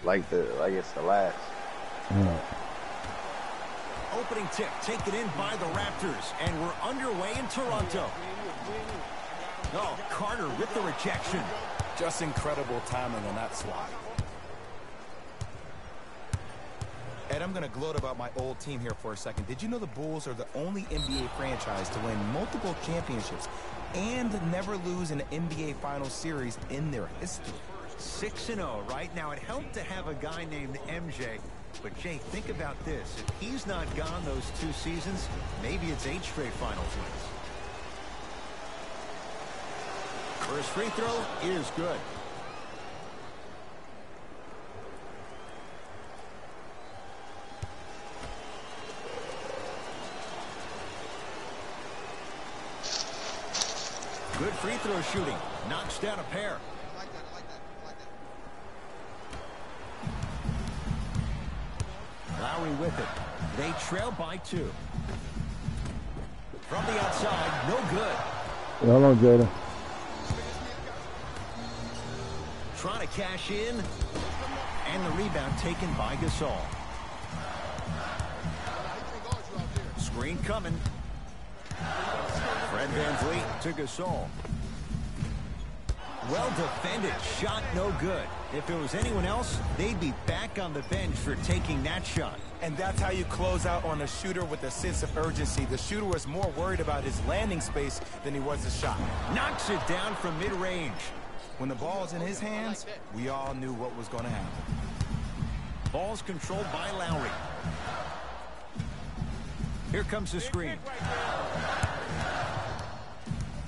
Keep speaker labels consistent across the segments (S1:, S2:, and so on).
S1: like it's the last.
S2: Yeah.
S3: Opening tip taken in by the Raptors, and we're underway in Toronto. Oh, Carter with the rejection.
S4: Just incredible timing on that swat. Ed, I'm going to gloat about my old team here for a second. Did you know the Bulls are the only NBA franchise to win multiple championships and never lose an NBA Finals series in their history?
S3: 6-0 right now. It helped to have a guy named MJ. But, Jay, think about this. If he's not gone those 2 seasons, maybe it's 8 straight Finals wins. First free throw is good. Good free throw shooting. Knocks down a pair.
S5: I like that.
S3: Lowry with it. They trail by 2. From the outside, no good.
S2: Hold on, Jada.
S3: Trying to cash in. And the rebound taken by Gasol. Screen coming. Fred VanVleet to Gasol. Well defended. Shot no good. If it was anyone else, they'd be back on the bench for taking that shot.
S4: And that's how you close out on a shooter with a sense of urgency. The shooter was more worried about his landing space than he was his shot.
S3: Knocks it down from mid-range.
S4: When the ball's in his hands, we all knew what was going to happen.
S3: Ball's controlled by Lowry. Here comes the screen.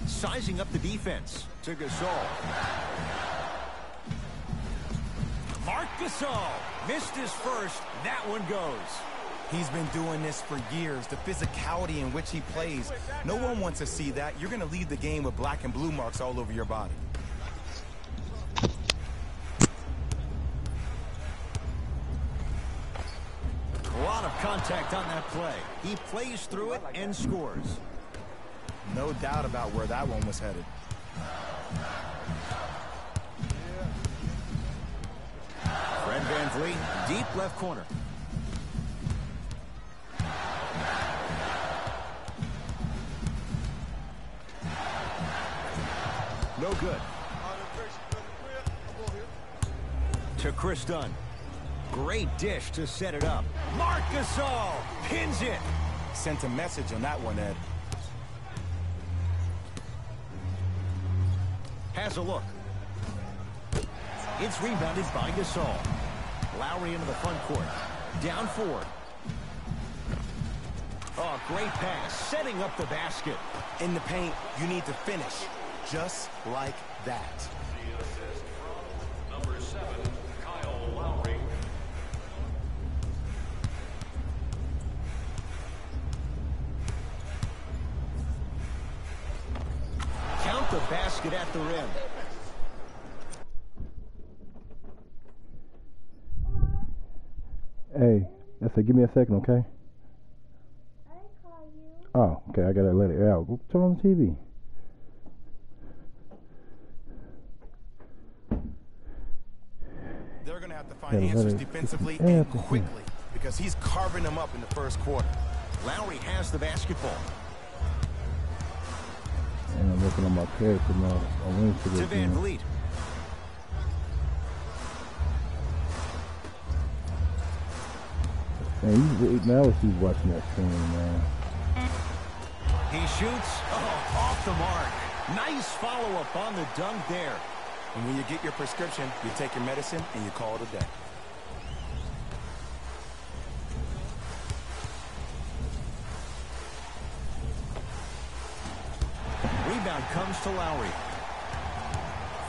S3: Sizing up the defense to Gasol. Marc Gasol missed his first. That one goes.
S4: He's been doing this for years. The physicality in which he plays. No one wants to see that. You're going to leave the game with black and blue marks all over your body.
S3: A lot of contact on that play. He plays through it and scores.
S4: No doubt about where that one was headed.
S3: Fred VanVleet, deep left corner. No good. To Chris Dunn. Great dish to set it up. Marc Gasol pins it.
S4: Sent a message on that one, Ed.
S3: Has a look. It's rebounded by Gasol. Lowry into the front court. Down 4. Oh, great pass. Setting up the basket.
S4: In the paint, you need to finish. Just like that.
S6: The assist from number 7, Kyle Lowry.
S3: Count the basket at the rim.
S2: Hey, I said, give me a second, okay?
S7: I call you.
S2: Oh, okay, I gotta let it out. Go turn on the TV.
S4: They're going to have to find answers defensively and quickly because he's carving them up in the first quarter.
S3: Lowry has the basketball.
S2: And I'm looking at my character now.
S3: To VanVleet.
S2: Man, now he's watching that screen, man.
S3: He shoots. Oh, off the mark. Nice follow-up on the dunk there.
S4: And when you get your prescription, you take your medicine and you call it a day.
S3: Rebound comes to Lowry.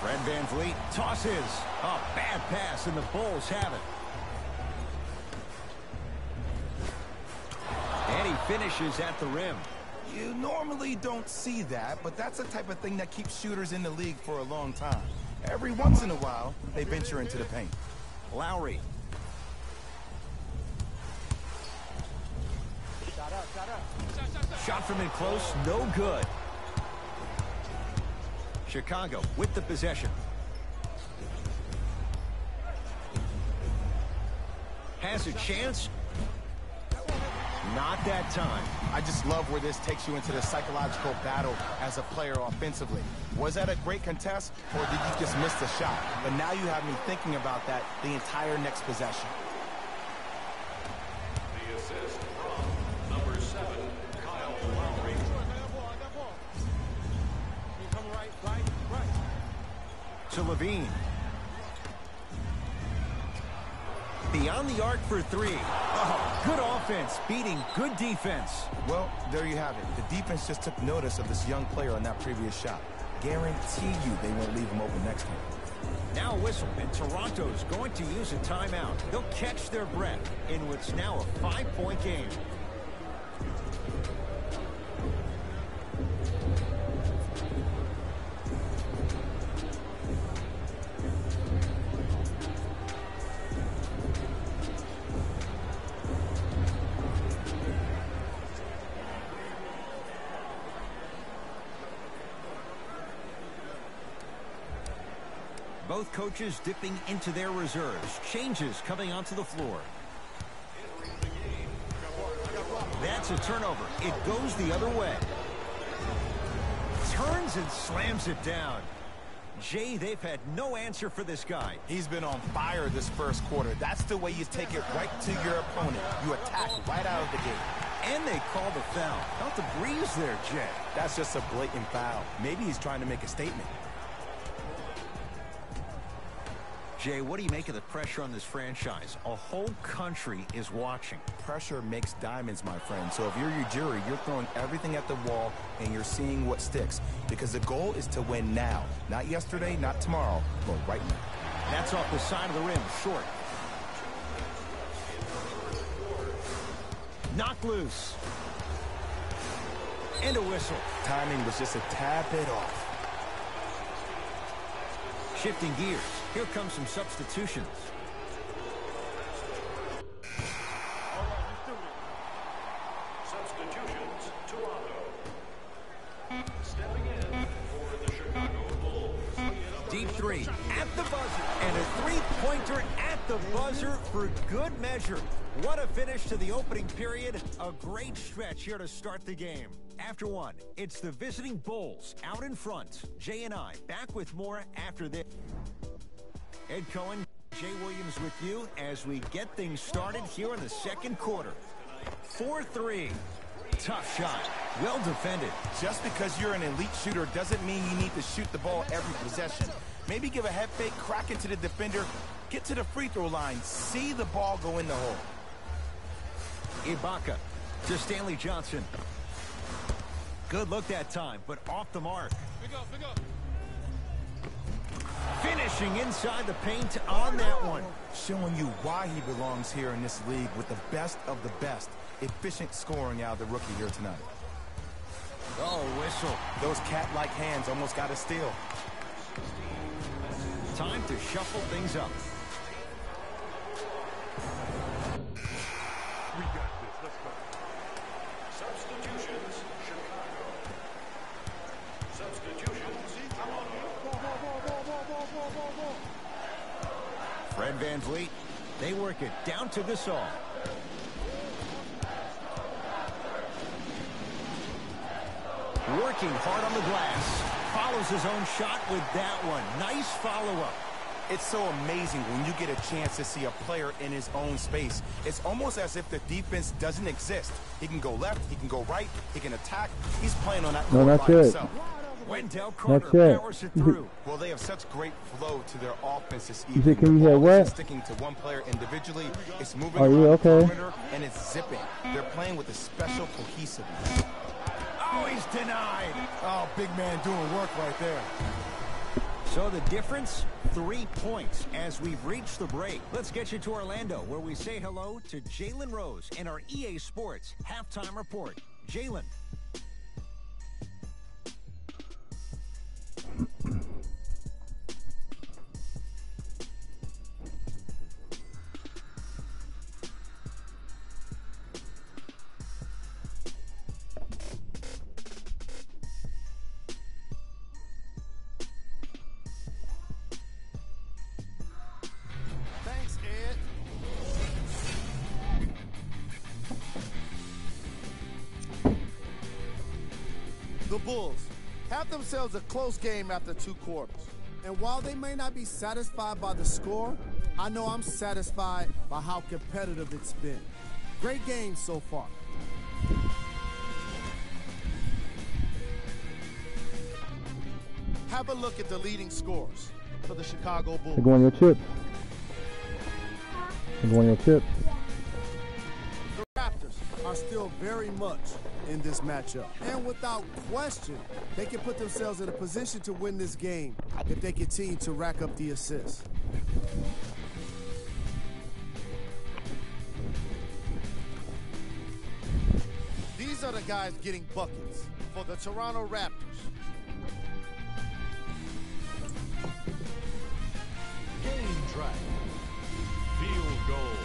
S3: Fred VanVleet tosses. A bad pass, and the Bulls have it. And he finishes at the rim.
S4: You normally don't see that, but that's the type of thing that keeps shooters in the league for a long time. Every once in a while, they venture into the paint.
S3: Lowry. Shot from in close, no good. Chicago with the possession. has a chance. Not that time.
S4: I just love where this takes you into the psychological battle as a player offensively. Was that a great contest, or did you just miss the shot? But now you have me thinking about that the entire next possession.
S6: The assist from number 7, Kyle Lowry.
S3: To Levine. Beyond the arc for three. Oh, good offense, beating good defense.
S4: Well, there you have it. The defense just took notice of this young player on that previous shot. Guarantee you they won't leave him open next time.
S3: Now a whistle, and Toronto's going to use a timeout. They'll catch their breath in what's now a 5-point game. Both coaches dipping into their reserves. Changes coming onto the floor. That's a turnover. It goes the other way. Turns and slams it down. Jay, they've had no answer for this guy.
S4: He's been on fire this first quarter. That's the way you take it right to your opponent. You attack right out of the gate.
S3: And they call the foul. Felt the breeze there, Jay.
S4: That's just a blatant foul. Maybe he's trying to make a statement.
S3: Jay, what do you make of the pressure on this franchise? A whole country is watching.
S4: Pressure makes diamonds, my friend. So if you're your jury, you're throwing everything at the wall and you're seeing what sticks. Because the goal is to win now. Not yesterday, not tomorrow, but right now.
S3: That's off the side of the rim, short. Knocked loose. And a whistle.
S4: Timing was just a tad bit off.
S3: Shifting gears. Here comes some substitutions.
S6: Substitutions, Toronto. Stepping in for the Chicago Bulls.
S3: Deep three at the buzzer. And a three-pointer at the buzzer for good measure. What a finish to the opening period. A great stretch here to start the game. After one, it's the visiting Bulls out in front. Jay and I back with more after this. Ed Cohen, Jay Williams with you as we get things started here in the second quarter. 4-3. Tough shot. Well defended.
S4: Just because you're an elite shooter doesn't mean you need to shoot the ball every possession. Maybe give a head fake, crack into the defender, get to the free throw line, see the ball go in the hole.
S3: Ibaka to Stanley Johnson. Good look that time, but off the mark. Finishing inside the paint on that one.
S4: Showing you why he belongs here in this league with the best of the best. Efficient scoring out of the rookie here tonight.
S3: Oh, whistle.
S4: Those cat-like hands almost got a steal.
S3: Time to shuffle things up.
S6: We got this. Let's go. Substitutions, Chicago. Substitutions,
S3: Fred VanVleet, they work it down to Gasol. Working hard on the glass. Follows his own shot with that one. Nice follow-up.
S4: It's so amazing when you get a chance to see a player in his own space. It's almost as if the defense doesn't exist. He can go left, he can go right, he can attack. He's playing on that court by himself.
S3: Wendell Carter powers it through.
S4: Well, they have such great flow to their offense this
S2: You
S4: evening.
S2: said, can you
S4: The
S2: hear
S4: ball isn't
S2: what?
S4: sticking to one player individually. It's moving
S2: Are
S4: around
S2: you
S4: the
S2: okay?
S4: perimeter, and it's zipping. They're playing with a special cohesiveness.
S3: Oh, he's denied.
S4: Oh, big man doing work right there.
S3: So the difference, 3 points as we've reached the break. Let's get you to Orlando, where we say hello to Jalen Rose in our EA Sports halftime report. Jalen.
S4: Thanks, Ed.
S1: The Bulls have themselves a close game after 2 quarters. And while they may not be satisfied by the score, I know I'm satisfied by how competitive it's been. Great game so far. Have a look at the leading scores for the Chicago Bulls.
S2: They're going your chips. They're going your chips.
S1: The Raptors are still very much in this matchup. And without question, they can put themselves in a position to win this game if they continue to rack up the assists. These are the guys getting buckets for the Toronto Raptors.
S6: Game track. Field goals.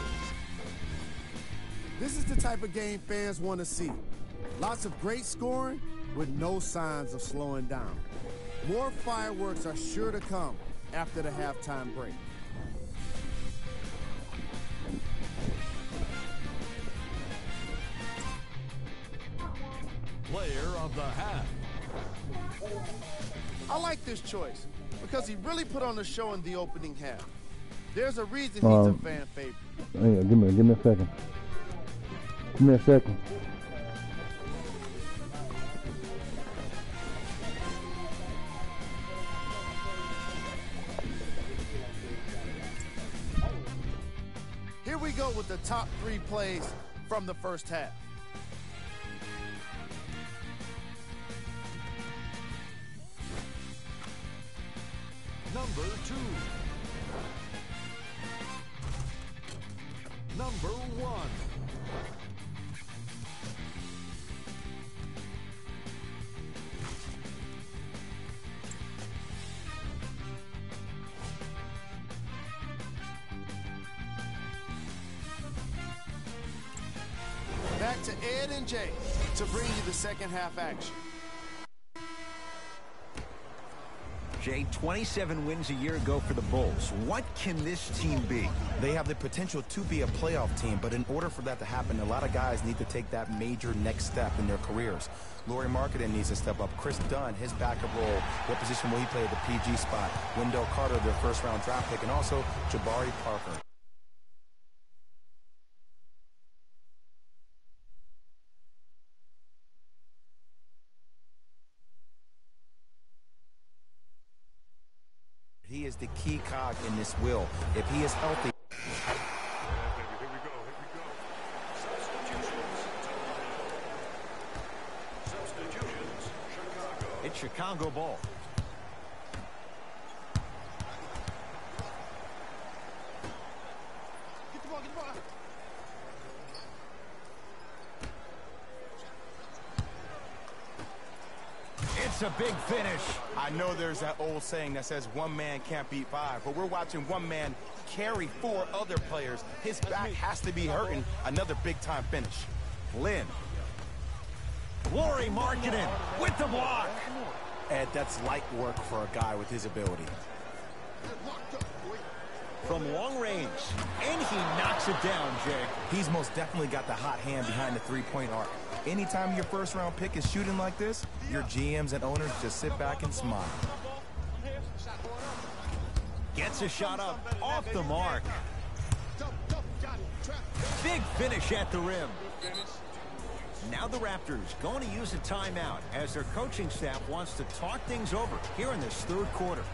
S1: This is the type of game fans want to see. Lots of great scoring with no signs of slowing down. More fireworks are sure to come after the halftime break.
S6: Player of the half.
S1: I like this choice because he really put on the show in the opening half. There's a reason he's a fan favorite.
S2: Yeah, give me a second. Give me a second.
S1: Here we go with the top 3 plays from the first half.
S6: Number 2. Number 1.
S1: Back to Ed and Jay to bring you the second half action.
S3: Jay, 27 wins a year ago for the Bulls. What can this team be?
S4: They have the potential to be a playoff team, but in order for that to happen, a lot of guys need to take that major next step in their careers. Lauri Markkanen needs to step up. Chris Dunn, his backup role, what position will he play at the PG spot? Wendell Carter, their first-round draft pick, and also Jabari Parker. He is the key cog in this wheel. If he is healthy.
S6: Here we go. Substitutions. Chicago.
S3: It's Chicago ball.
S1: Get the ball, get the ball.
S3: It's a big finish.
S4: I know there's that old saying that says one man can't beat 5, but we're watching one man carry 4 other players. His back has to be hurting. Another big-time finish.
S3: Lynn. Lauri Markkanen with the block.
S4: Ed, that's light work for a guy with his ability.
S3: From long range, and he knocks it down, Jay.
S4: He's most definitely got the hot hand behind the three-point arc. Anytime your first-round pick is shooting like this, your GMs and owners just sit back and smile.
S3: Gets a shot up off the mark. Big finish at the rim. Now the Raptors going to use a timeout as their coaching staff wants to talk things over here in this third quarter.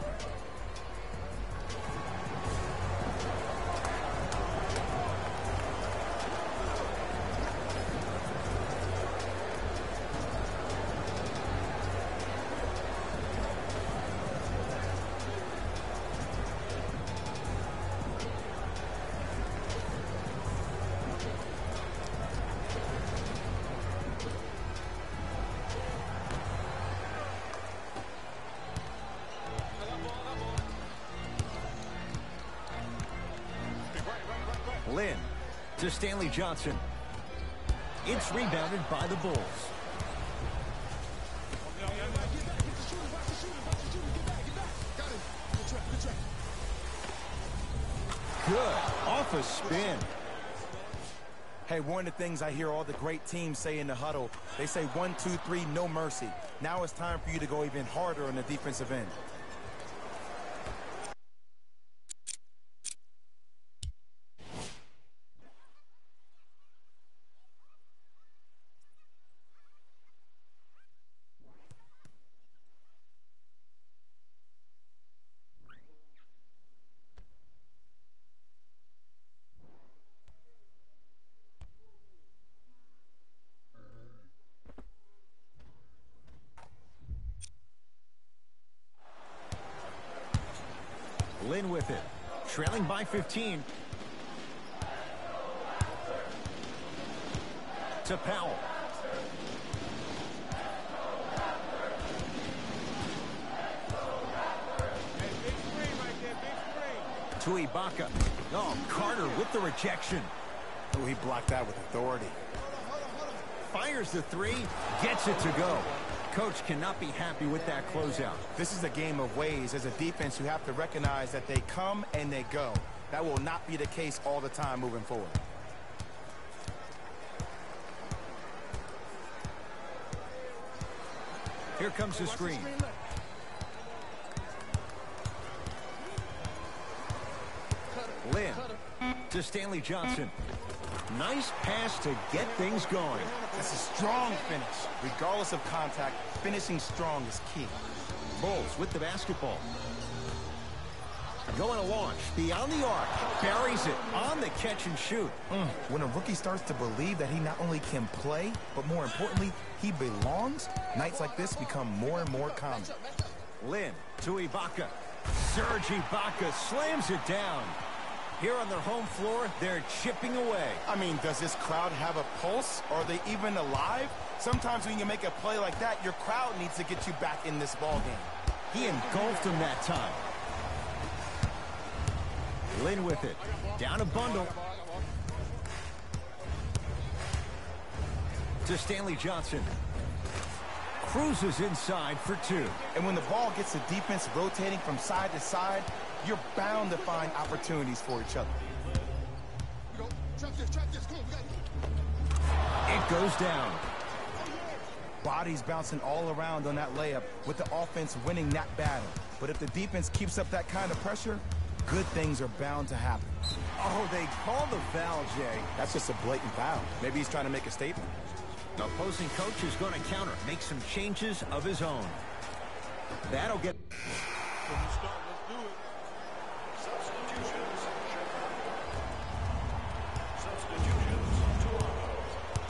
S3: Lynn to Stanley Johnson. It's rebounded by the Bulls. Good. Off a spin.
S4: Hey, one of the things I hear all the great teams say in the huddle, they say 1, 2, 3, no mercy. Now it's time for you to go even harder on the defensive end.
S3: Lynn with it, trailing by 15. To Powell. To Ibaka. Oh, Carter with the rejection.
S4: Oh, he blocked that with authority.
S3: Fires the three, gets it to go. Coach cannot be happy with that closeout.
S4: This is a game of ways. As a defense, you have to recognize that they come and they go. That will not be the case all the time moving forward.
S3: Here comes the screen. Lynn to Stanley Johnson. Nice pass to get things going.
S4: That's a strong finish. Regardless of contact, finishing strong is key.
S3: Bulls with the basketball. Going to launch. Beyond the arc. Buries it on the catch and shoot.
S4: When a rookie starts to believe that he not only can play, but more importantly, he belongs, nights like this become more and more common.
S3: Lynn to Ibaka. Serge Ibaka slams it down. Here on their home floor, they're chipping away.
S4: I mean, does this crowd have a pulse? Are they even alive? Sometimes when you make a play like that, your crowd needs to get you back in this ball game.
S3: He engulfed him that time. Lynn with it. Down a bundle. To Stanley Johnson. Cruises inside for two.
S4: And when the ball gets the defense rotating from side to side, you're bound to find opportunities for each other.
S3: It goes down.
S4: Bodies bouncing all around on that layup with the offense winning that battle. But if the defense keeps up that kind of pressure, good things are bound to happen.
S3: Oh, they call the foul, Jay.
S4: That's just a blatant foul. Maybe he's trying to make a statement.
S3: The opposing coach is going to counter, make some changes of his own. That'll get...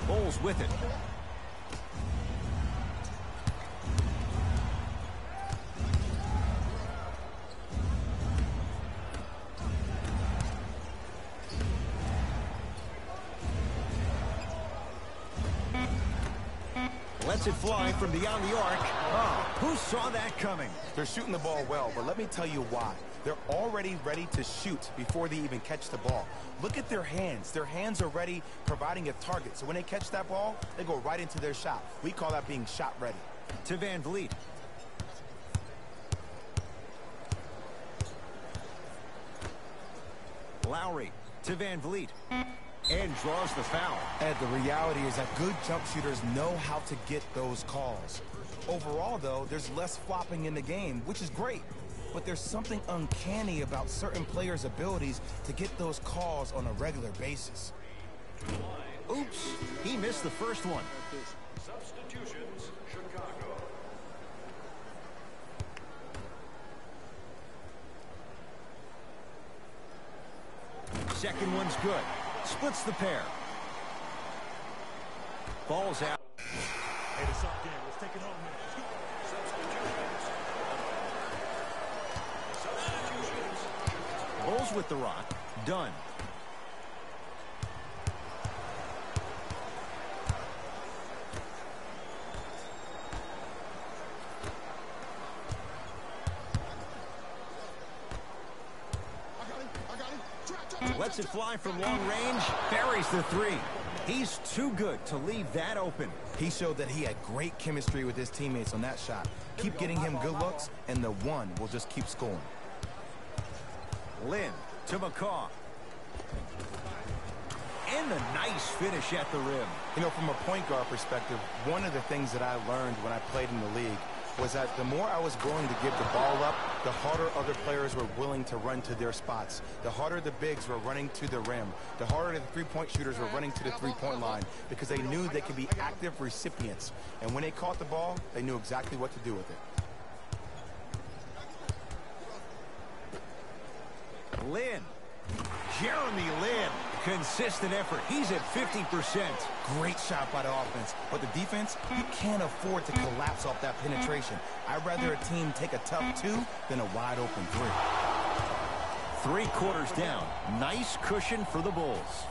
S3: Bulls with it. Lets it fly from beyond the arc. Oh, who saw that coming?
S4: They're shooting the ball well, but let me tell you why. They're already ready to shoot before they even catch the ball. Look at their hands. Their hands are ready, providing a target. So when they catch that ball, they go right into their shot. We call that being shot ready.
S3: To Van Vliet. Lowry to Van Vliet. And draws the foul.
S4: Ed, the reality is that good jump shooters know how to get those calls. Overall, though, there's less flopping in the game, which is great. But there's something uncanny about certain players' abilities to get those calls on a regular basis.
S3: Oops, he missed the first one.
S6: Substitutions, Chicago.
S3: Second one's good. Splits the pair. Ball's out.
S6: Hey, it's up game. Let's take it home, man. Substitutions.
S3: Bulls with the rock. Done. Lets it fly from long range. Buries the three. He's too good to leave that open.
S4: He showed that he had great chemistry with his teammates on that shot. Keep getting him good looks, and the one will just keep scoring.
S3: Lynn to McCaw. and a nice finish at the rim.
S4: You know, from a point guard perspective, one of the things that I learned when I played in the league was that the more I was willing to give the ball up, the harder other players were willing to run to their spots. The harder the bigs were running to the rim. The harder the three-point shooters were running to the three-point line because they knew they could be active recipients. And when they caught the ball, they knew exactly what to do with it.
S3: Lin. Jeremy Lin. Consistent effort. He's at 50%.
S4: Great shot by the offense. But the defense, you can't afford to collapse off that penetration. I'd rather a team take a tough 2 than a wide open 3.
S3: 3 quarters down. Nice cushion for the Bulls.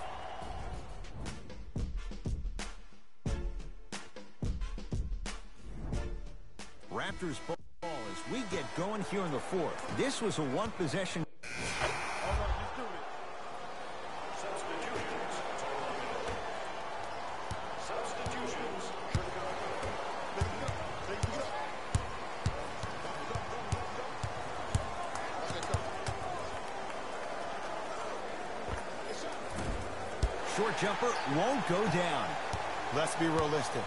S3: Raptors ball as we get going here in the 4th. This was a one-possession. Short jumper won't go down.
S4: Let's be realistic.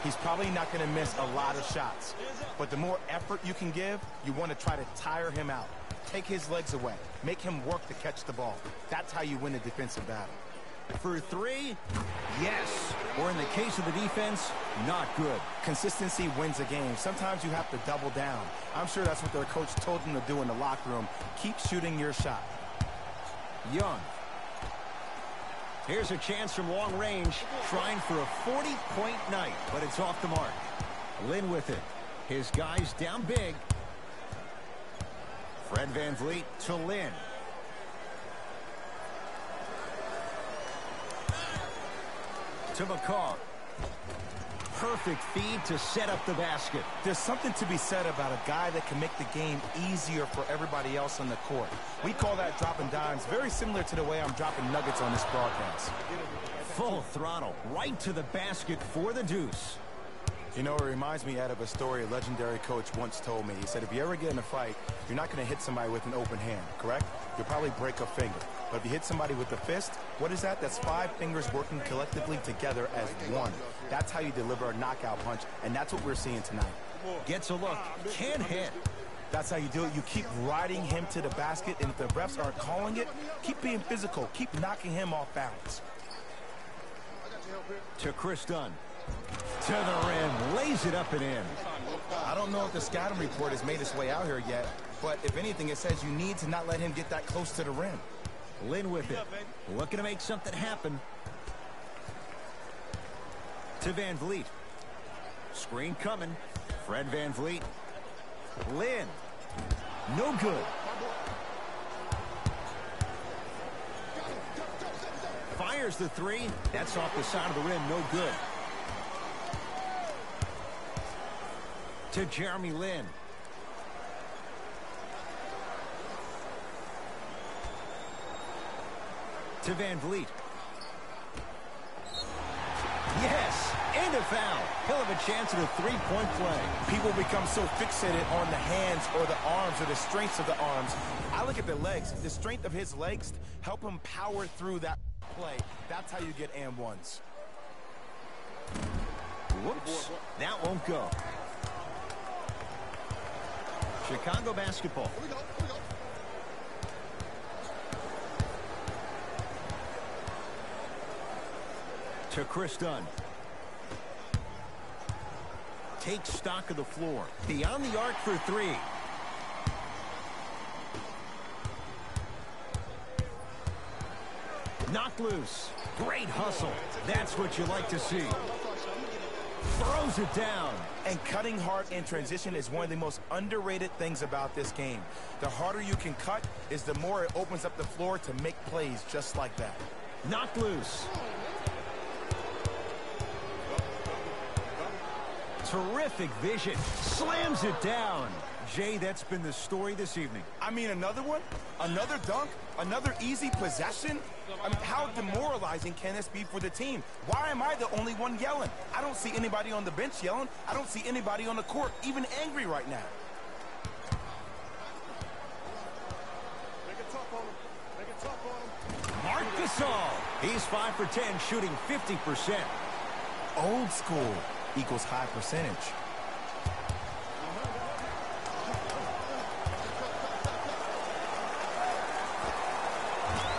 S4: He's probably not going to miss a lot of shots. But the more effort you can give, you want to try to tire him out. Take his legs away. Make him work to catch the ball. That's how you win a defensive battle.
S3: For 3, yes. Or in the case of the defense, not good.
S4: Consistency wins a game. Sometimes you have to double down. I'm sure that's what their coach told them to do in the locker room. Keep shooting your shot.
S3: Young. Here's a chance from long range, trying for a 40-point night, but it's off the mark. Lin with it. His guys down big. Fred VanVleet to Lin. To McCaw. Perfect feed to set up the basket.
S4: There's something to be said about a guy that can make the game easier for everybody else on the court. We call that dropping dimes, very similar to the way I'm dropping nuggets on this broadcast.
S3: Full throttle, right to the basket for the deuce.
S4: You know, it reminds me, Ed, of a story a legendary coach once told me. He said, if you ever get in a fight, you're not going to hit somebody with an open hand, correct? You'll probably break a finger. But if you hit somebody with a fist, what is that? That's 5 fingers working collectively together as one. That's how you deliver a knockout punch, and that's what we're seeing tonight.
S3: Gets a look, can't hit.
S4: That's how you do it. You keep riding him to the basket, and if the refs aren't calling it, keep being physical. Keep knocking him off balance.
S3: To Chris Dunn. To the rim, lays it up and in.
S4: I don't know if the scouting report has made its way out here yet, but if anything, it says you need to not let him get that close to the rim.
S3: Lin with it. Looking to make something happen. To VanVleet. Screen coming. Fred VanVleet. Lin. No good. Fires the 3. That's off the side of the rim. No good. To Jeremy Lin. To VanVleet. Yes, and a foul. He'll have a chance at a 3-point play.
S4: People become so fixated on the hands or the arms or the strengths of the arms. I look at the legs. The strength of his legs help him power through that play. That's how you get and ones.
S3: Whoops, that won't go. Chicago basketball. To Chris Dunn. Takes stock of the floor. Beyond the arc for 3. Knocked loose. Great hustle. That's what you like to see. Throws it down.
S4: And cutting hard in transition is one of the most underrated things about this game. The harder you can cut is the more it opens up the floor to make plays just like that.
S3: Knocked loose. Terrific vision. Slams it down. Jay, that's been the story this evening.
S4: I mean, another one? Another dunk? Another easy possession? I mean, how demoralizing can this be for the team? Why am I the only one yelling? I don't see anybody on the bench yelling. I don't see anybody on the court even angry right now.
S3: Marcus Gasol. He's 5 for 10, shooting 50%.
S4: Old school equals high percentage.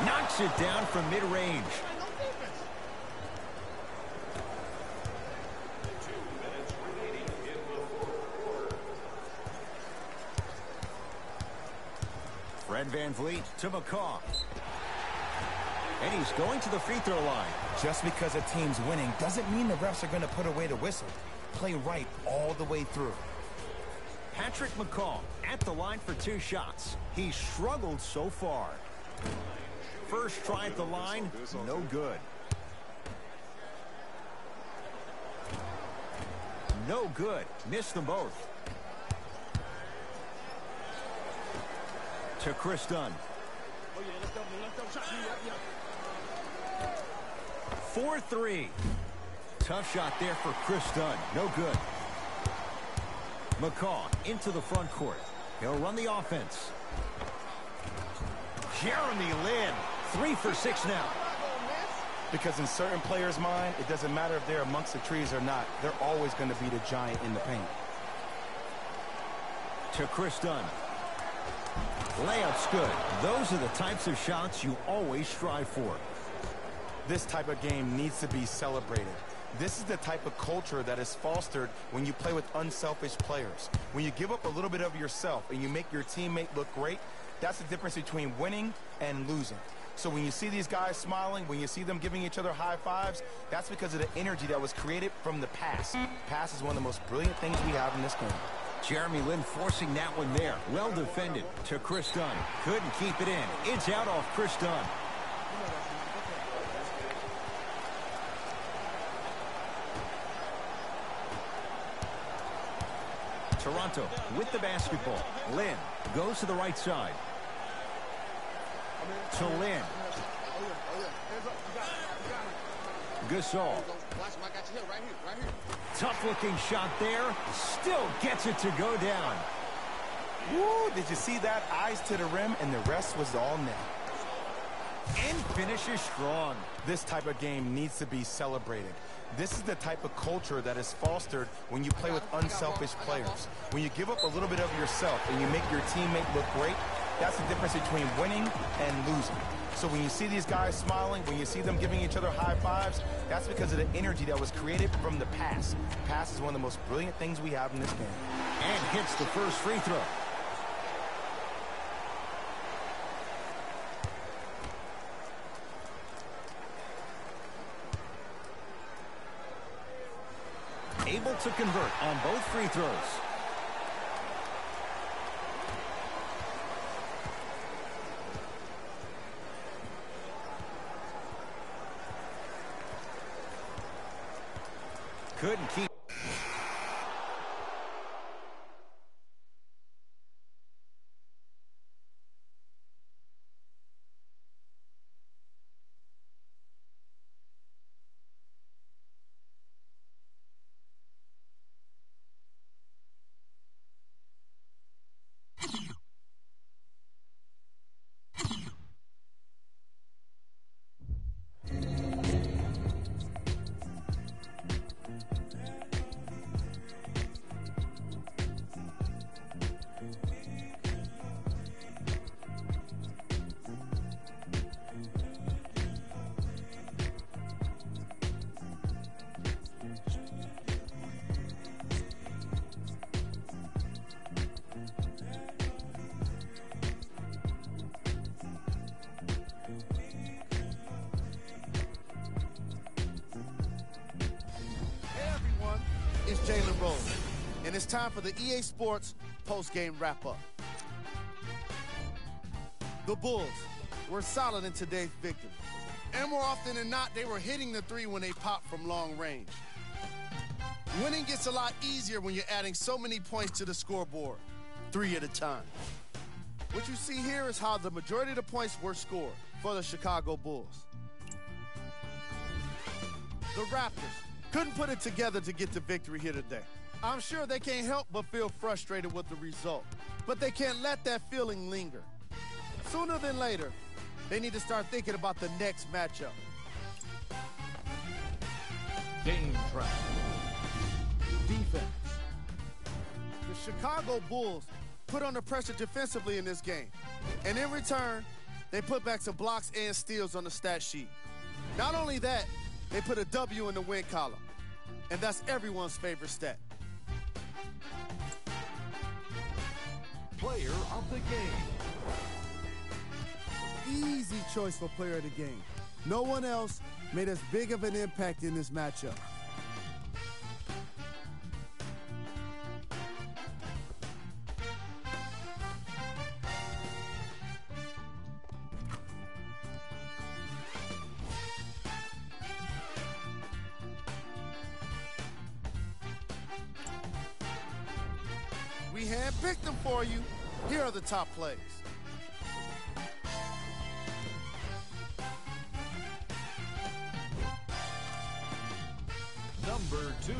S3: Knocks it down from mid-range. Fred VanVleet to McCaw. And he's going to the free throw line.
S4: Just because a team's winning doesn't mean the refs are going to put away the whistle. Play right all the way through.
S3: Patrick McCaw at the line for 2 shots. He struggled so far. First try at the line, no good. No good. Missed them both. To Chris Dunn. 4-3. Tough shot there for Chris Dunn. No good. McCaw into the front court. He'll run the offense. Jeremy Lin. 3 for 6 now.
S4: Because in certain players' mind, it doesn't matter if they're amongst the trees or not. They're always going to be the giant in the paint.
S3: To Chris Dunn. Layup's good. Those are the types of shots you always strive for.
S4: This type of game needs to be celebrated. This is the type of culture that is fostered when you play with unselfish players. When you give up a little bit of yourself and you make your teammate look great, that's the difference between winning and losing. So when you see these guys smiling, when you see them giving each other high fives, that's because of the energy that was created from the pass. Pass is one of the most brilliant things we have in this game.
S3: Jeremy Lin forcing that one there. Well defended to Chris Dunn. Couldn't keep it in. It's out off Chris Dunn. Toronto with the basketball. Lin goes to the right side. To Lin. Gasol. Tough-looking shot there. Still gets it to go down.
S4: Woo, did you see that? Eyes to the rim, and the rest was all net.
S3: And finishes strong.
S4: This type of game needs to be celebrated. This is the type of culture that is fostered when you play with unselfish players. When you give up a little bit of yourself and you make your teammate look great, that's the difference between winning and losing. So when you see these guys smiling, when you see them giving each other high fives, that's because of the energy that was created from the pass. Pass is one of the most brilliant things we have in this game.
S3: And hits the first free throw. Able to convert on both free throws. Couldn't keep.
S1: It's Jalen Rose, and it's time for the EA Sports post-game wrap-up. The Bulls were solid in today's victory, and more often than not, they were hitting the three when they popped from long range. Winning gets a lot easier when you're adding so many points to the scoreboard, 3 at a time. What you see here is how the majority of the points were scored for the Chicago Bulls. The Raptors couldn't put it together to get the victory here today. I'm sure they can't help but feel frustrated with the result, but they can't let that feeling linger. Sooner than later, They need to start thinking about the next matchup.
S6: Game track.
S1: Defense. The Chicago Bulls put under pressure defensively in this game. And in return, they put back some blocks and steals on the stat sheet. Not only that, they put a W in the win column. And that's everyone's favorite stat.
S6: Player of the game.
S1: Easy choice for player of the game. No one else made as big of an impact in this matchup. We handpicked them for you. Here are the top plays.
S6: Number 2.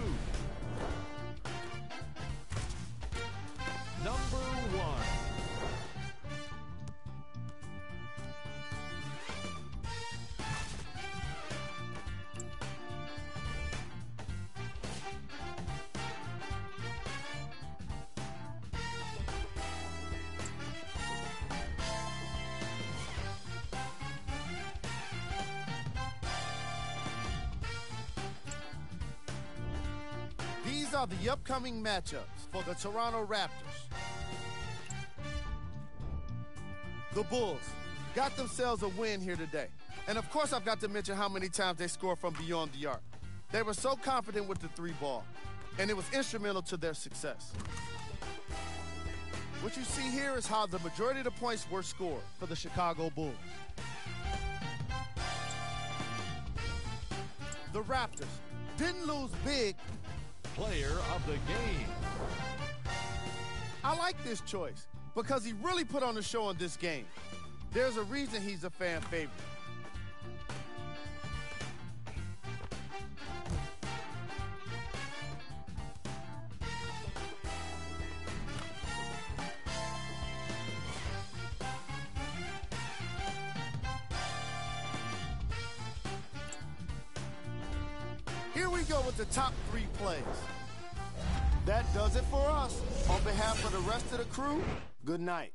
S6: Number 1.
S1: These are the upcoming matchups for the Toronto Raptors. The Bulls got themselves a win here today. And of course, I've got to mention how many times they scored from beyond the arc. They were so confident with the three ball, and it was instrumental to their success. What you see here is how the majority of the points were scored for the Chicago Bulls. The Raptors didn't lose big.
S6: Player of the game.
S1: I like this choice because he really put on the show in this game. There's a reason he's a fan favorite. Here we go with the top 3 plays. That does it for us. On behalf of the rest of the crew, good night.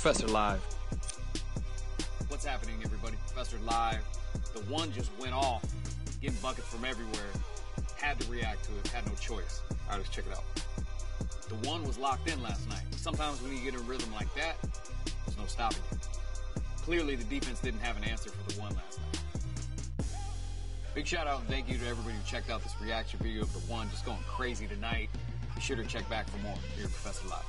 S5: Professor Live.
S8: What's happening, everybody? Professor Live. The one just went off, getting buckets from everywhere. Had to react to it, had no choice. All right, let's check it out. The one was locked in last night. Sometimes when you get in a rhythm like that, there's no stopping you. Clearly, the defense didn't have an answer for the one last night. Big shout out and thank you to everybody who checked out this reaction video of the one just going crazy tonight. Be sure to check back for more here at Professor Live.